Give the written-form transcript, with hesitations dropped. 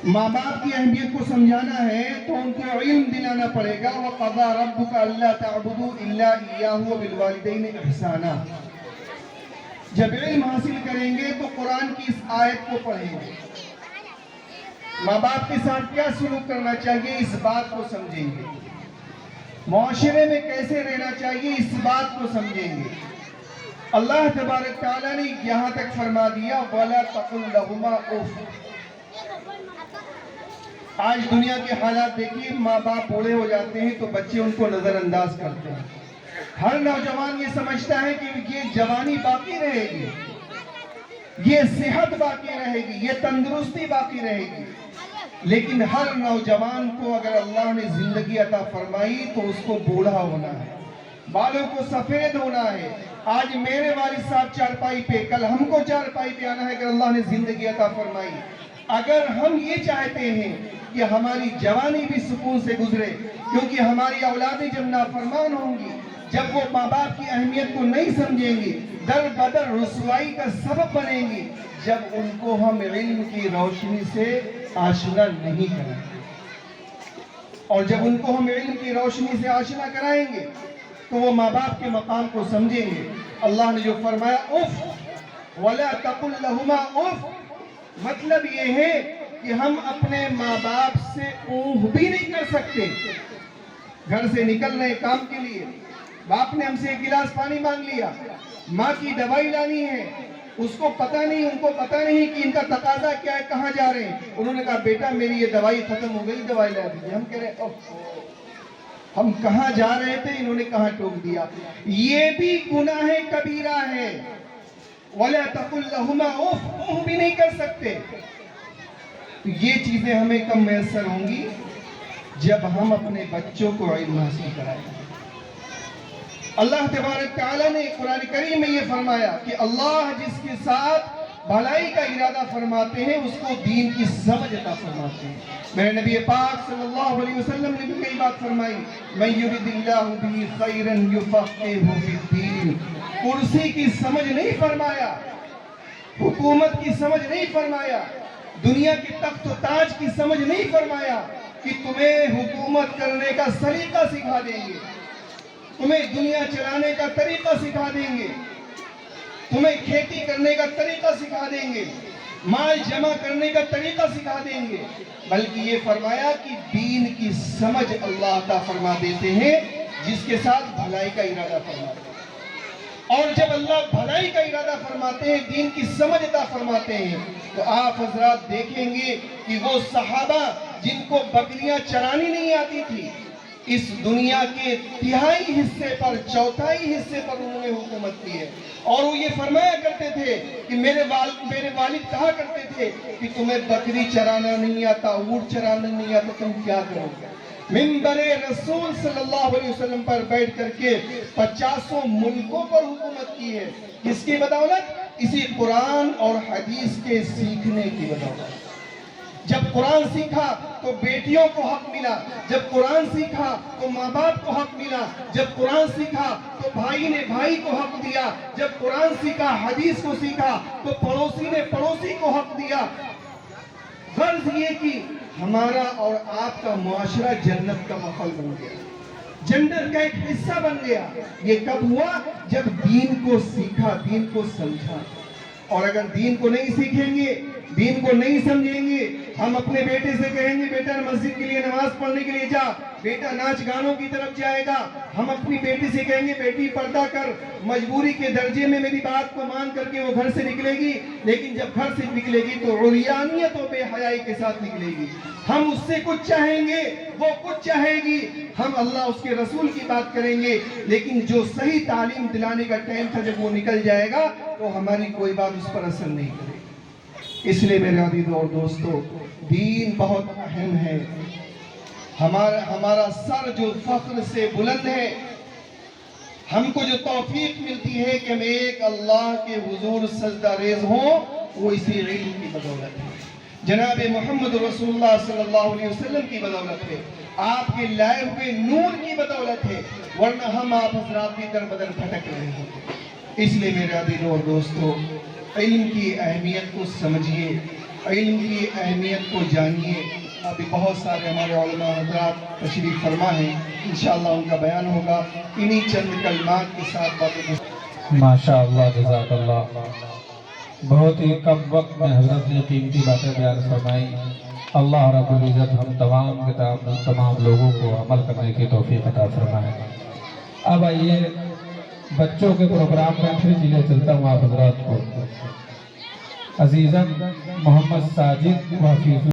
ماں باپ کی اہمیت کو سمجھانا ہے تو ان کو علم دلانا پڑے گا. وَقَضَى رَبُّكَ أَلَّا تَعْبُدُوا إِلَّا إِيَّاهُ وَبِالْوَالِدَيْنِ إِحْسَانًا. جب علم حاصل کریں گے تو قرآن کی اس آیت کو پڑھیں گے. ماں باپ کے ساتھ کیا سلوک کرنا چاہیے اس بات کو سمجھیں گے. معاشرے میں کیسے رہنا چاہیے اس بات کو سمجھیں گے. اللہ تبارک تعالیٰ نے یہاں تک فرما دیا وَلَا تَقُلْ لَهُمَا أُفٍّ. آج دنیا کے حالات دیکھیے, ماں باپ بوڑھے ہو جاتے ہیں تو بچے ان کو نظر انداز کرتے ہیں. ہر نوجوان یہ سمجھتا ہے کہ یہ جوانی باقی رہے گی, یہ صحت باقی رہے گی, یہ تندرستی باقی رہے گی. لیکن ہر نوجوان کو اگر اللہ نے زندگی عطا فرمائی تو اس کو بوڑھا ہونا ہے, بالوں کو سفید ہونا ہے. آج میرے والد صاحب چارپائی پہ, کل ہم کو چارپائی پہ آنا ہے اگر اللہ نے زندگی عطا فرمائی. اگر ہم یہ چاہتے ہیں کہ ہماری جوانی بھی سکون سے گزرے, کیونکہ ہماری اولادیں جب نافرمان ہوں گی, جب وہ ماں باپ کی اہمیت کو نہیں سمجھیں گی, در بدر رسوائی کا سبب بنیں گی, جب ان کو ہم علم کی روشنی سے آشنا نہیں کریں گے. اور جب ان کو ہم علم کی روشنی سے آشنا کرائیں گے تو وہ ماں باپ کے مقام کو سمجھیں گے. اللہ نے جو فرمایا اف وَلَا تَقُلْ لَهُمَا اف, مطلب یہ ہے کہ ہم اپنے ماں باپ سے اوہ بھی نہیں کر سکتے. گھر سے نکل رہے کام کے لیے, باپ نے ہم سے ایک گلاس پانی مانگ لیا, ماں کی دوائی لانی ہے, اس کو پتہ نہیں, ان کو پتہ نہیں کہ ان کا تقاضا کیا ہے, کہاں جا رہے ہیں. انہوں نے کہا بیٹا میری یہ دوائی ختم ہو گئی, دوائی لا دیجیے. ہم کہہ رہے ہم کہاں جا رہے تھے, انہوں نے کہاں ٹوک دیا. یہ بھی گناہ کبیرہ ہے. وَلَا تَقُلْ لَهُمَا اُفٍّ, اوہ بھی نہیں کر سکتے. تو یہ چیزیں ہمیں کب میسر ہوں گی, جب ہم اپنے بچوں کو علم حاصل کرائیں گے. اللہ تبارک تعالیٰ نے قرآن کریم میں یہ فرمایا کہ اللہ جس کے ساتھ بھلائی کا ارادہ فرماتے ہیں اس کو دین کی سمجھ عطا فرماتے ہیں. میرے نبی پاک صلی اللہ علیہ وسلم نے بھی یہی بات فرمائی, مَن يُرِدِ اللَّهُ بِهِ خَيْرًا يُفَقِّهْهُ فِي الدِّينِ. کرسی کی سمجھ نہیں فرمایا, حکومت کی سمجھ نہیں فرمایا, دنیا کے تخت و تاج کی سمجھ نہیں فرمایا کہ تمہیں حکومت کرنے کا سلیقہ سکھا دیں گے, تمہیں دنیا چلانے کا طریقہ سکھا دیں گے, تمہیں کھیتی کرنے کا طریقہ سکھا دیں گے, مال جمع کرنے کا طریقہ سکھا دیں گے. بلکہ یہ فرمایا کہ دین کی سمجھ اللہ عطا فرما دیتے ہیں جس کے ساتھ بھلائی کا ارادہ فرماتے ہیں. اور جب اللہ بھلائی کا ارادہ فرماتے ہیں, دین کی سمجھ عطا فرماتے ہیں, تو آپ حضرات دیکھیں گے کہ وہ صحابہ جن کو بکریاں چرانی نہیں آتی تھی, اس دنیا کے تہائی حصے پر, چوتھائی حصے پر انہوں نے حکومت کی ہے. اور وہ یہ فرمایا کرتے تھے کہ میرے والد کہا کرتے تھے کہ تمہیں بکری چرانا نہیں آتا, اونٹ چرانا نہیں آتا, تم کیا کرو گے. منبر رسول صلی اللہ علیہ وسلم پر بیٹھ کر کے 50 ملکوں پر حکومت کی ہے. کس کی بدولت؟ اسی قرآن اور حدیث کے سیکھنے کی بدولت. جب قرآن سیکھا تو بیٹیوں کو حق ملا, جب قرآن سیکھا تو ماں باپ کو حق ملا, جب قرآن سیکھا تو بھائی نے بھائی کو حق دیا, جب قرآن سیکھا, حدیث کو سیکھا تو پڑوسی نے پڑوسی کو حق دیا. غرض یہ کہ ہمارا اور آپ کا معاشرہ جنت کا ماحول بن گیا, جنت کا ایک حصہ بن گیا. یہ کب ہوا؟ جب دین کو سیکھا, دین کو سمجھا. اور اگر دین کو نہیں سیکھیں گے, دین کو نہیں سمجھیں گے, ہم اپنے بیٹے سے کہیں گے بیٹا مسجد کے لیے نماز پڑھنے کے لیے جا, بیٹا ناچ گانوں کی طرف جائے گا. ہم اپنی بیٹی سے کہیں گے بیٹی پردہ کر, مجبوری کے درجے میں میری بات کو مان کر کے وہ گھر سے نکلے گی, لیکن جب گھر سے نکلے گی تو عریانیت و بے حیائی کے ساتھ نکلے گی. ہم اس سے کچھ چاہیں گے, وہ کچھ چاہے گی, ہم اللہ اس کے رسول کی بات کریں گے, لیکن جو صحیح تعلیم دلانے کا ٹائم تھا جب وہ نکل جائے گا تو ہماری کوئی بات اس پر اثر نہیں کرے گی. اس لیے میرے عزیزوں اور دوستو, دین بہت اہم ہے. ہمارا سر جو فخر سے بلند ہے, ہم کو جو توفیق ملتی ہے کہ ہم ایک اللہ کے حضور سجدہ ریز ہوں, وہ اسی علم کی بدولت ہے, جناب محمد رسول اللہ صلی اللہ علیہ وسلم کی بدولت ہے, آپ کے لائے ہوئے نور کی بدولت ہے, ورنہ ہم آپ حضرات بھی در بدر بھٹک رہے ہوتے. اس لیے میرے عزیزوں اور دوستو, علم کی اہمیت کو سمجھیے, علم کی اہمیت کو جانیے. ابھی بہت سارے ہمارے علماء حضرات تشریف فرما ہیں, انشاءاللہ ان کا بیان ہوگا. انہی چند کلمات کے ساتھ باتوں کو ماشاءاللہ جزاک اللہ. بہت ہی کم وقت میں حضرت نے قیمتی باتیں بیان فرمائی. اللہ رب العزت ہم تمام لوگوں کو عمل کرنے کی توفیق عطا فرمائے. اب آئیے بچوں کے پروگرام میں پھر چلے چلتا ہوں آپ حضرات کو. عزیزاً محمد ساجد و حفیظ